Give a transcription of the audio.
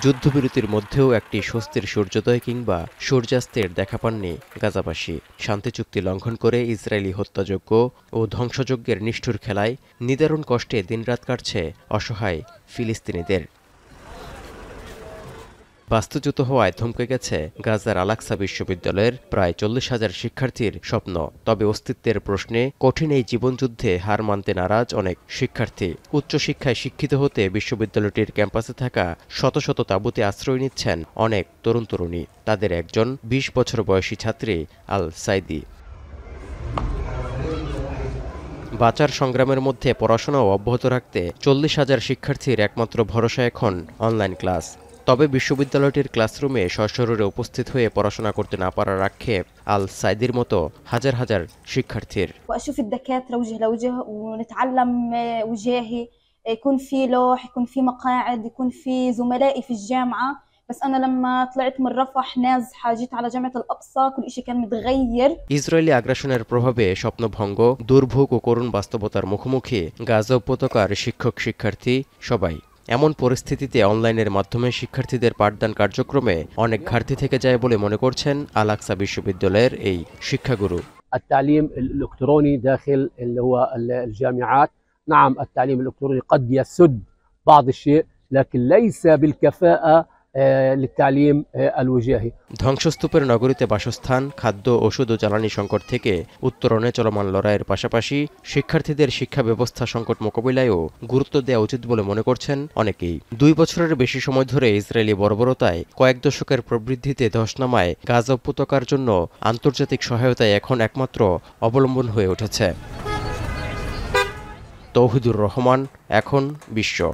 যুদ্ধবিরতির মধ্যেও একটি স্বস্তির সূর্যোদয় কিংবা সূর্যাস্তের দেখা পাননি গাজাবাসী। শান্তি চুক্তি লঙ্ঘন করে ইসরায়েলি হত্যাযজ্ঞ ও ধ্বংসযজ্ঞের নিষ্ঠুর খেলায় নিদারুণ কষ্টে দিনরাত কাটছে অসহায় ফিলিস্তিনিদের। বাস্তুচ্যুত হওয়ায় থমকে গেছে গাজার আল-আকসা বিশ্ববিদ্যালয়ের প্রায় ৪০,০০০ শিক্ষার্থীর স্বপ্ন। তবে অস্তিত্বের প্রশ্নে কঠিন এই জীবনযুদ্ধে হার মানতে নারাজ অনেক শিক্ষার্থী। উচ্চশিক্ষায় শিক্ষিত হতে বিশ্ববিদ্যালয়টির ক্যাম্পাসে থাকা শত শত তাঁবুতে আশ্রয় নিচ্ছেন অনেক তরুণ তরুণী। তাদের একজন ২০ বছর বয়সী ছাত্রী আল সাইদি। বাঁচার সংগ্রামের মধ্যে পড়াশোনাও অব্যাহত রাখতে ৪০,০০০ শিক্ষার্থীর একমাত্র ভরসা এখন অনলাইন ক্লাস। তবে বিশ্ববিদ্যালয়টির ক্লাসরুমে সশরীরে উপস্থিত হয়ে পড়াশোনা করতে না পারার আক্ষেপ আল সাইদির মতো হাজার হাজার শিক্ষার্থীর। واشوف الدكاتره وجه لوجه ونتعلم وجاهي، يكون في لوح، يكون في مقاعد، يكون في زملائي في الجامعه. بس انا لما طلعت من رفح نازحه جيت على جامعه الاقصى كل شيء كان متغير। ইসরায়েলি আগ্রাসনের প্রভাবে স্বপ্নভঙ্গ, দুর্ভোগ ও করুণ বাস্তবতার মুখোমুখি গাজা উপত্যকার শিক্ষক শিক্ষার্থী সবাই। এমন পরিস্থিতিতে অনলাইনের মাধ্যমে শিক্ষার্থীদের পাঠদান কার্যক্রমে অনেক ঘাটতি থেকে যায় বলে মনে করছেন আল-আকসা বিশ্ববিদ্যালয়ের এই শিক্ষাগুরু। التعليم الإلكتروني داخل اللي هو الجامعات، نعم التعليم الإلكتروني قد يسد بعض الشيء لكن ليس بالكفاءة للتعليم الوجاهي। ধ্বংসস্তূপের নগরীতে বাসস্থান, খাদ্য, ওষুধ ও জ্বালানি সংকট থেকে উত্তরণে চলমান লড়াইয়ের পাশাপাশি শিক্ষার্থীদের শিক্ষা ব্যবস্থা সংকট মোকাবিলায়ও গুরুত্ব দেওয়া উচিত বলে মনে করছেন অনেকেই। ২ বছরের বেশি সময় ধরে ইসরায়েলি বর্বরতায় কয়েক দশকের প্রবৃদ্ধিতে ধস নামায় গাজা উপত্যকার জন্য আন্তর্জাতিক সহায়তায় এখন একমাত্র অবলম্বন হয়ে উঠেছে। তৌহিদুর রহমান, এখন বিশ্ব।